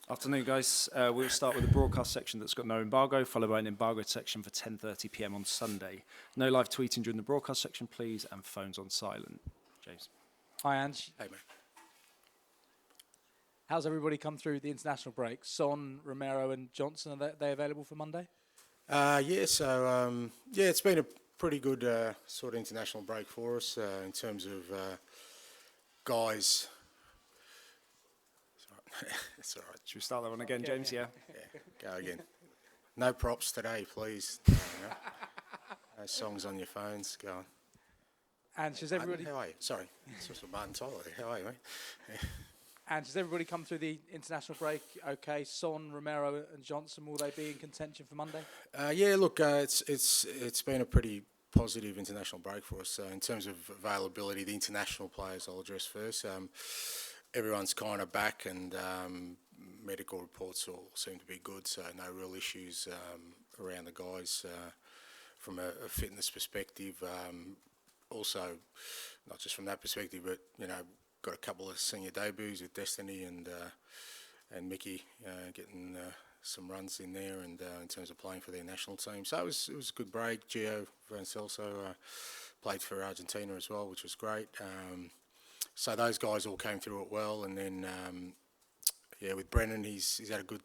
Afternoon, guys. We'll start with the broadcast section that's got no embargo, followed by an embargoed section for 10:30 p.m. on Sunday. No live tweeting during the broadcast section, please, and phones on silent. James. Hi, Ange. Hey, mate. How's everybody come through the international break? Son, Romero and Johnson, are they available for Monday? It's been a pretty good sort of international break for us in terms of guys. It's all right. Should we start that one again, James? Yeah. Go again. No props today, please. No songs on your phones. Go on. And has everybody? How are you? Sorry, it's just a Martin Tyler. How are you, mate? And has everybody come through the international break? Okay, Son, Romero, and Johnson, will they be in contention for Monday? It's been a pretty positive international break for us. In terms of availability, the international players I'll address first. Everyone's kind of back, and medical reports all seem to be good, so no real issues around the guys from a fitness perspective. Also, not just from that perspective, but got a couple of senior debuts with Destiny and Mickey getting some runs in there, and in terms of playing for their national team. So it was a good break. Gio Van Celso played for Argentina as well, which was great. So those guys all came through it well, and then with Brennan, he's had a good,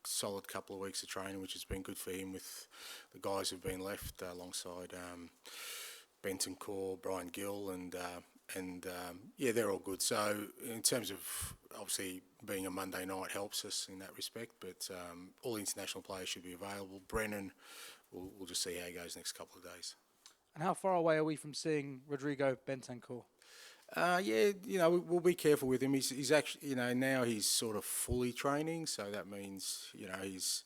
solid couple of weeks of training, which has been good for him with the guys who've been left alongside Benton Core, Brian Gill, and they're all good. So in terms of obviously being a Monday night helps us in that respect, but all the international players should be available. Brennan, we'll just see how he goes next couple of days. And how far away are we from seeing Rodrigo Bentancur? We'll be careful with him. He's actually, now he's sort of fully training, so that means, he's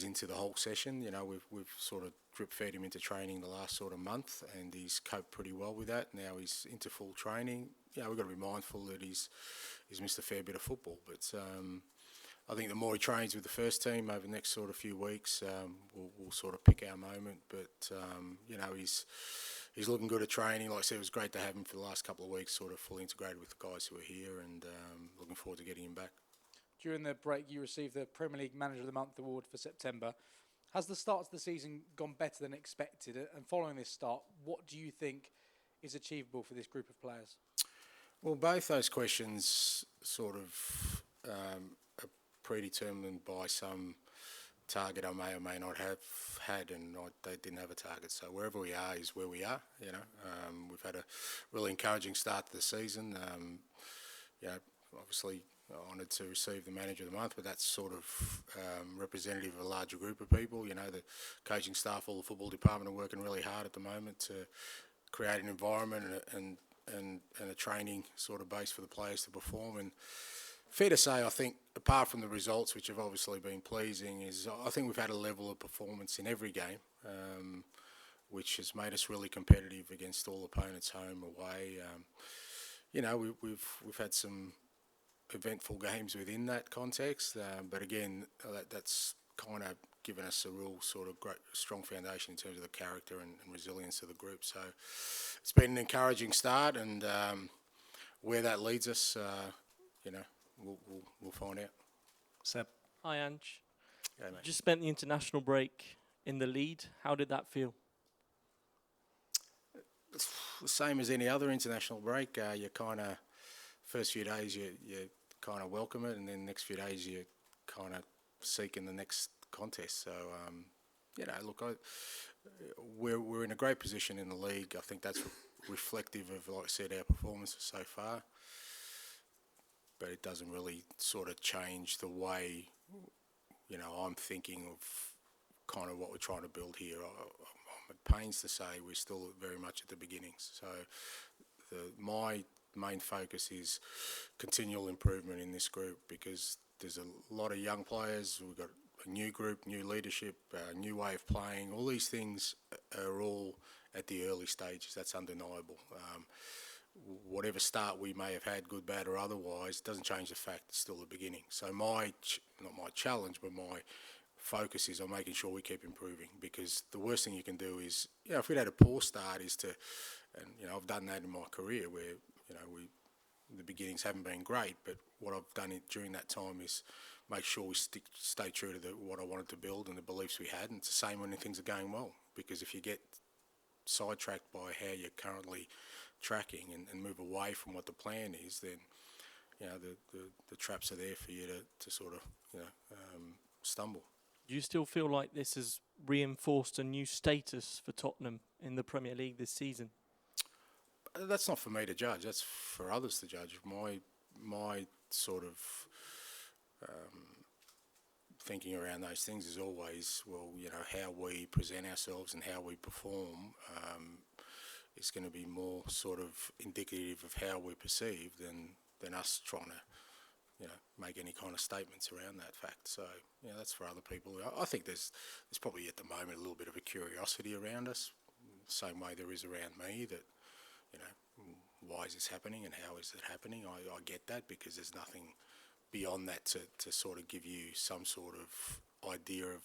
into the whole session. We've sort of drip fed him into training the last sort of month, and he's coped pretty well with that. Now he's into full training. We've got to be mindful that he's missed a fair bit of football, but I think the more he trains with the first team over the next sort of few weeks, we'll sort of pick our moment. But he's looking good at training. Like I said, it was great to have him for the last couple of weeks, sort of fully integrated with the guys who are here, and looking forward to getting him back. During the break, you received the Premier League Manager of the Month award for September. Has the start to the season gone better than expected? And following this start, what do you think is achievable for this group of players? Well, both those questions sort of are predetermined by some target I may or may not have had, and they didn't have a target. So wherever we are is where we are. We've had a really encouraging start to the season. Obviously honoured to receive the Manager of the Month, but that's sort of representative of a larger group of people. The coaching staff, all the football department are working really hard at the moment to create an environment and a training sort of base for the players to perform. And fair to say, I think, apart from the results, which have obviously been pleasing, is I think we've had a level of performance in every game, which has made us really competitive against all opponents, home, away. We've had some eventful games within that context, but again, that's kind of given us a real sort of great, strong foundation in terms of the character and resilience of the group. So it's been an encouraging start, and where that leads us, we'll find out. Seb. Hi, Ange. Yeah, mate. Just spent the international break in the lead. How did that feel? It's the same as any other international break. You kind of, first few days you kind of welcome it, and then the next few days you kind of seeking the next contest. So, we're in a great position in the league. I think that's reflective of, like I said, our performances so far. But it doesn't really sort of change the way, I'm thinking of kind of what we're trying to build here. I'm at pains to say we're still very much at the beginnings. So my main focus is continual improvement in this group, because there's a lot of young players. We've got a new group, new leadership, new way of playing. All these things are all at the early stages. That's undeniable. Whatever start we may have had, good, bad or otherwise, doesn't change the fact it's still the beginning. So not my challenge, but my focus is on making sure we keep improving, because the worst thing you can do is, if we'd had a poor start, is to, and I've done that in my career where, the beginnings haven't been great, but what I've done during that time is make sure we stay true to what I wanted to build and the beliefs we had. And it's the same when things are going well, because if you get sidetracked by how you're currently tracking and move away from what the plan is, then the traps are there for you to sort of stumble. Do you still feel like this has reinforced a new status for Tottenham in the Premier League this season? That's not for me to judge. That's for others to judge. My sort of thinking around those things is always, how we present ourselves and how we perform is going to be more sort of indicative of how we're perceived than us trying to make any kind of statements around that fact. So, that's for other people. I think there's probably at the moment a little bit of a curiosity around us, same way there is around me, that, why is this happening and how is it happening? I get that, because there's nothing beyond that to sort of give you some sort of idea of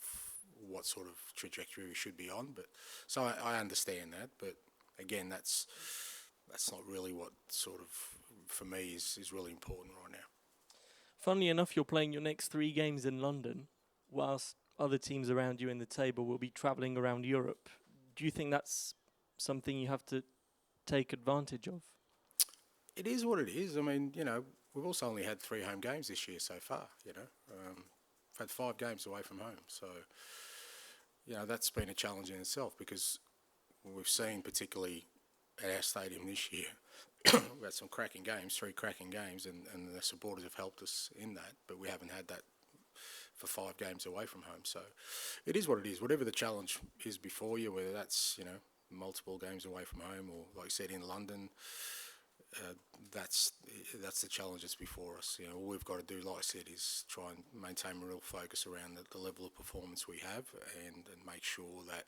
what sort of trajectory we should be on. But so I understand that, but again, that's not really what sort of, for me, is really important right now. Funnily enough, you're playing your next 3 games in London, whilst other teams around you in the table will be travelling around Europe. Do you think that's something you have to take advantage of? It is what it is. I mean, we've also only had 3 home games this year so far, We've had 5 games away from home. So, that's been a challenge in itself, because we've seen, particularly at our stadium this year, we've had some cracking games, 3 cracking games, and the supporters have helped us in that, but we haven't had that for 5 games away from home. So it is what it is. Whatever the challenge is before you, whether that's, multiple games away from home or, like I said, in London, that's the challenge that's before us. All we've got to do, like I said, is try and maintain a real focus around the level of performance we have, and make sure that,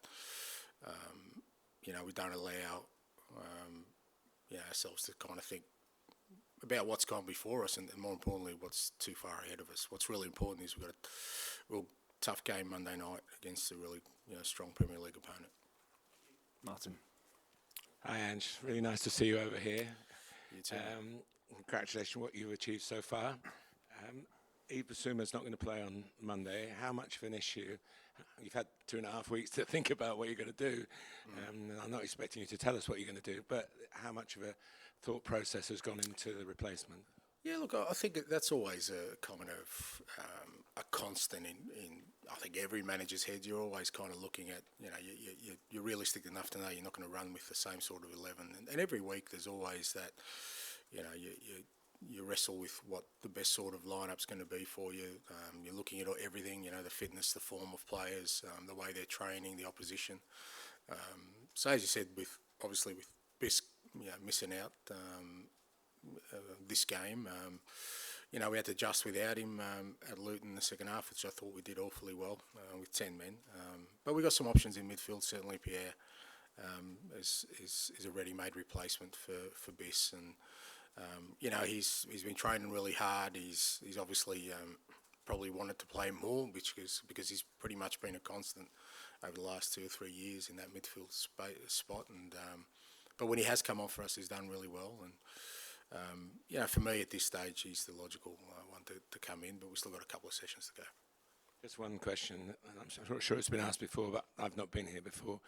we don't allow ourselves to kind of think about what's gone before us, and more importantly, what's too far ahead of us. What's really important is we've got a real tough game Monday night against a really strong Premier League opponent. Martin. Hi, Ange. Really nice to see you over here. You too. Congratulations on what you've achieved so far. Yves Bissouma's not going to play on Monday. How much of an issue? You've had 2.5 weeks to think about what you're going to do. I'm not expecting you to tell us what you're going to do, but how much of a thought process has gone into the replacement? Yeah, look, I think that's always a kind of a constant in I think every manager's head. You're always kind of looking at, you're realistic enough to know you're not going to run with the same sort of 11. And every week there's always that, you wrestle with what the best sort of lineup's going to be for you. You're looking at everything, the fitness, the form of players, the way they're training, the opposition. So as you said, with Biss, missing out this game, we had to adjust without him at Luton in the second half, which I thought we did awfully well with 10 men. But we got some options in midfield. Certainly Pierre is a ready-made replacement for Biss, and he's been training really hard. He's obviously probably wanted to play more, because he's pretty much been a constant over the last 2 or 3 years in that midfield spot. And but when he has come on for us, he's done really well. And for me at this stage, he's the logical one to come in. But we've still got a couple of sessions to go. Just one question, and I'm not sure it's been asked before, but I've not been here before.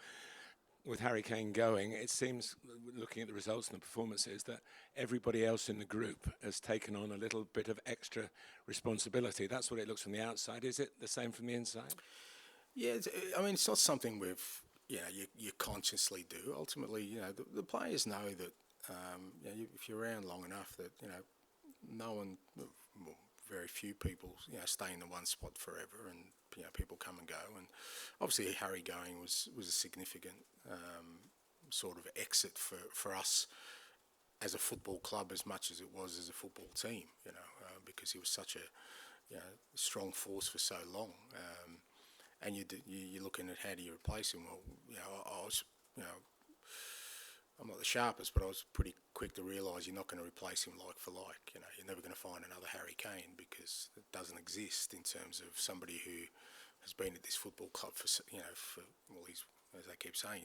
With Harry Kane going, it seems, looking at the results and the performances, that everybody else in the group has taken on a little bit of extra responsibility. That's what it looks from the outside. Is it the same from the inside? Yeah, it's not something you consciously do. Ultimately, the players know that if you're around long enough that no one, well, very few people stay in the one spot forever, and people come and go. And obviously Harry going was a significant sort of exit for us as a football club, as much as it was as a football team, because he was such a strong force for so long. And you're looking at how do you replace him? Well, I was, I'm not the sharpest, but I was pretty quick to realise you're not going to replace him like for like. You're never going to find another Harry Kane, because it doesn't exist in terms of somebody who has been at this football club for he's, as they keep saying,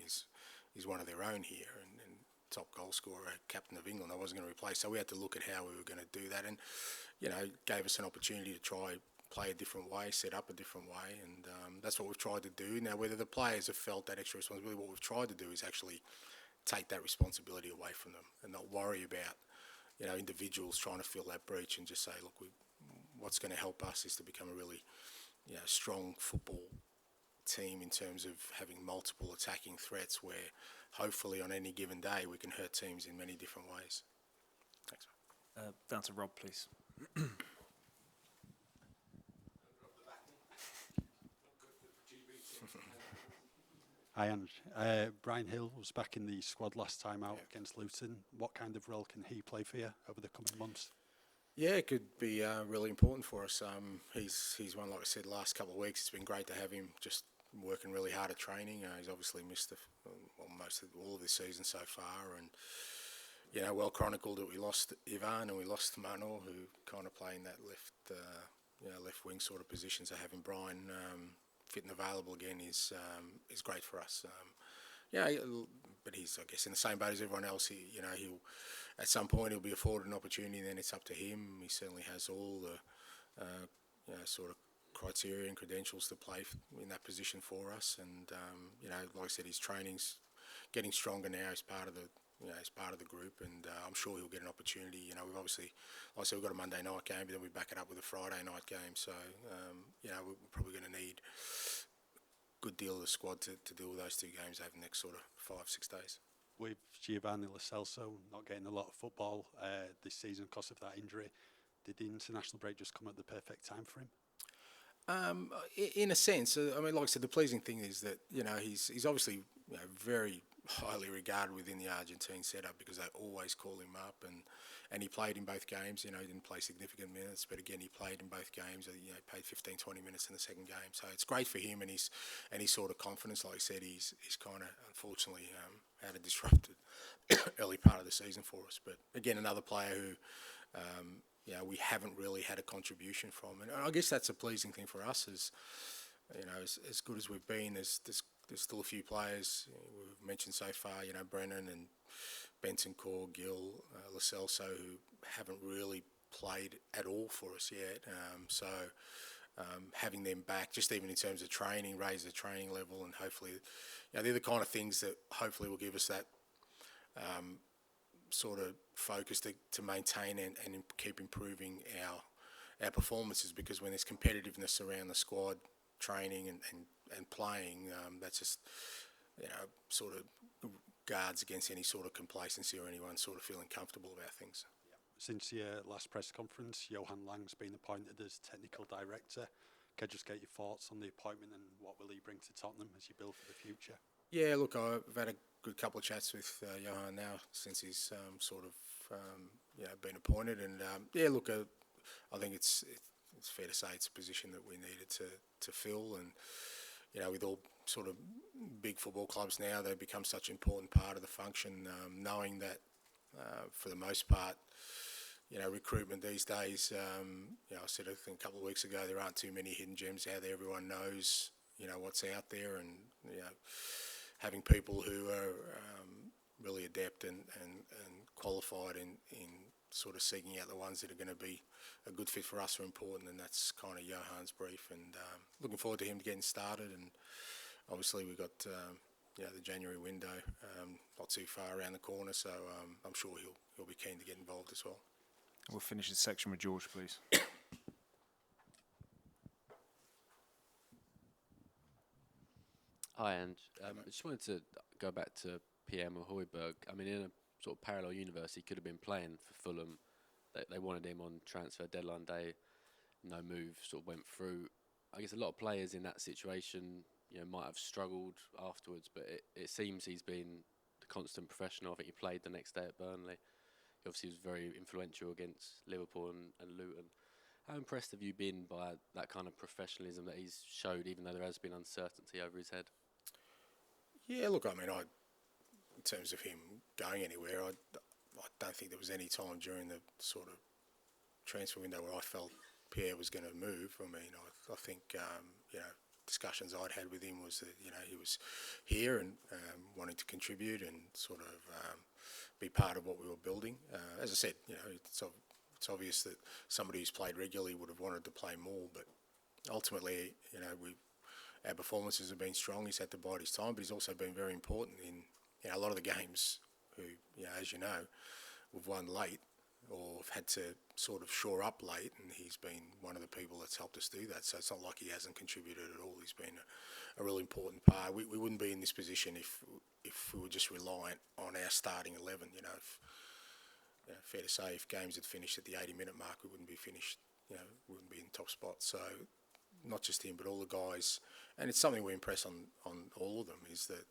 he's one of their own here, and top goal scorer, captain of England. I wasn't going to replace. So we had to look at how we were going to do that, and gave us an opportunity to try play a different way, set up a different way, and that's what we've tried to do. Now, whether the players have felt that extra responsibility, what we've tried to do is actually take that responsibility away from them and not worry about individuals trying to fill that breach, and just say, look, what's going to help us is to become a really strong football team in terms of having multiple attacking threats where hopefully on any given day we can hurt teams in many different ways. Thanks, mate. Down to Rob, please. Hi, Ange. Brian Hill was back in the squad last time out against Luton. What kind of role can he play for you over the coming months? Yeah, it could be really important for us. He's one, like I said, last couple of weeks. It's been great to have him just working really hard at training. He's obviously missed most of all of this season so far, and well chronicled that we lost Ivan and we lost Mano, who kind of play in that left wing sort of position. So having Brian fit and available again is great for us. But he's, I guess, in the same boat as everyone else. He'll at some point he'll be afforded an opportunity, and then it's up to him. He certainly has all the sort of criteria and credentials to play in that position for us. And like I said, his training's getting stronger now as part of the group, and I'm sure he'll get an opportunity. We've obviously, like I said, we've got a Monday night game, but then we back it up with a Friday night game. So we're probably going to need good deal of the squad to deal with those two games over the next sort of 5-6 days. With Giovanni Lo Celso not getting a lot of football this season because of that injury, did the international break just come at the perfect time for him? In a sense, I mean, like I said, the pleasing thing is that he's obviously very highly regarded within the Argentine setup because they always call him up, and he played in both games. He didn't play significant minutes, but again, he played in both games. He played 15-20 minutes in the second game, so it's great for him and his sort of confidence. Like I said, he's kind of unfortunately had a disrupted early part of the season for us. But again, another player who we haven't really had a contribution from, and I guess that's a pleasing thing for us. As good as we've been, there's still a few players we've mentioned so far. Brennan and Bentancur, Gill, Lo Celso, who haven't really played at all for us yet. So having them back, just even in terms of training, raise the training level, and hopefully, they're the kind of things that hopefully will give us that sort of focus to maintain and keep improving our performances. Because when there's competitiveness around the squad, training and playing, that's just sort of guards against any sort of complacency or anyone sort of feeling comfortable about things. Since your last press conference, Johan Lang's been appointed as technical director. Can I just get your thoughts on the appointment and what will he bring to Tottenham as you build for the future? Yeah, look, I've had a good couple of chats with Johan now since he's been appointed, and I think it's fair to say it's a position that we needed to fill, and with all sort of big football clubs now, they've become such an important part of the function, knowing that for the most part, recruitment these days, I said I think a couple of weeks ago, there aren't too many hidden gems out there. Everyone knows, what's out there, and, having people who are really adept and qualified in sort of seeking out the ones that are going to be a good fit for us are important, and that's kind of Johan's brief, and looking forward to him getting started. And obviously we've got the January window not too far around the corner, so I'm sure he'll be keen to get involved as well. We'll finish this section with George, please. Hi, Ange. I just wanted to go back to Pierre Højbjerg. I mean, in a sort of parallel universe, he could have been playing for Fulham. They wanted him on transfer deadline day. No move sort of went through. I guess a lot of players in that situation, might have struggled afterwards, but it seems he's been the constant professional. I think he played the next day at Burnley. He obviously was very influential against Liverpool and Luton. How impressed have you been by that kind of professionalism that he's showed, even though there has been uncertainty over his head? Yeah, look, I mean, in terms of him going anywhere, I don't think there was any time during the sort of transfer window where I felt Pierre was going to move. I mean, I think, discussions I'd had with him was that, he was here and wanting to contribute and sort of be part of what we were building. As I said, it's obvious that somebody who's played regularly would have wanted to play more, but ultimately, our performances have been strong. He's had to bide his time, but he's also been very important in a lot of the games. As you know, we've won late or have had to sort of shore up late, and he's been one of the people that's helped us do that. So it's not like he hasn't contributed at all. He's been a real important part. We wouldn't be in this position if we were just reliant on our starting 11. Fair to say, if games had finished at the 80-minute mark, we wouldn't be finished. We wouldn't be in top spot. So not just him, but all the guys. And it's something we impress on all of them, is that,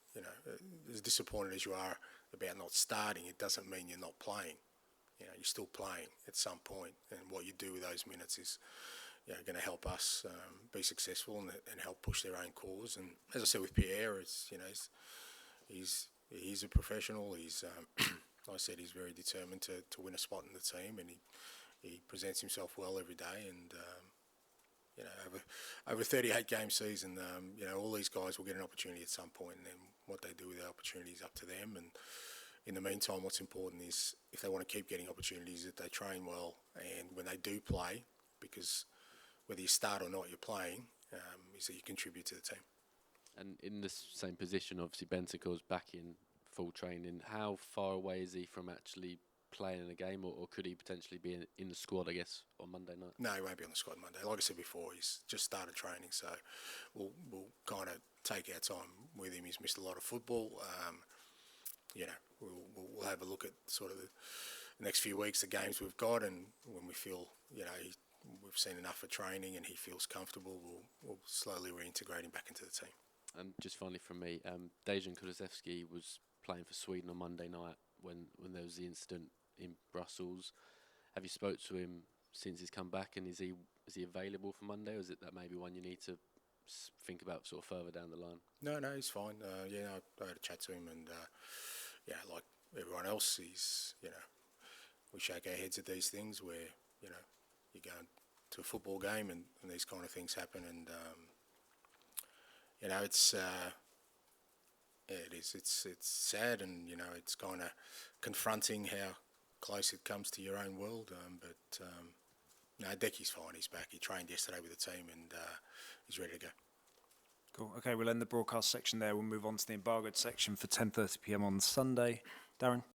as disappointed as you are about not starting, it doesn't mean you're not playing. You're still playing at some point, and what you do with those minutes is going to help us be successful and help push their own cause. And as I said with Pierre, it's he's a professional. He's like I said, he's very determined to win a spot in the team, and he presents himself well every day. And over a 38-game season, all these guys will get an opportunity at some point, and then what they do with the opportunity is up to them. And in the meantime, what's important is, if they want to keep getting opportunities, that they train well, and when they do play, because whether you start or not, you're playing, is that you contribute to the team. And in the same position, obviously, Bentacle's back in full training. How far away is he from actually playing in a game, or could he potentially be in the squad, I guess, on Monday night? No, he won't be on the squad Monday. Like I said before, he's just started training, so we'll kind of take our time with him. He's missed a lot of football. We'll have a look at sort of the next few weeks, the games we've got, and when we feel, we've seen enough for training and he feels comfortable, we'll slowly reintegrate him back into the team. And just finally from me, Dejan Kulusevski was playing for Sweden on Monday night when there was the incident in Brussels. Have you spoke to him since he's come back, and is he available for Monday, or is it that maybe one you need to think about sort of further down the line? No, he's fine. I had a chat to him, and like everyone else, he's we shake our heads at these things where you go to a football game and these kind of things happen, and it's it's sad, and it's kind of confronting how close it comes to your own world. Decky's fine. He's back. He trained yesterday with the team, and he's ready to go. Cool. Okay, we'll end the broadcast section there. We'll move on to the embargoed section for 10:30 p.m. on Sunday. Darren?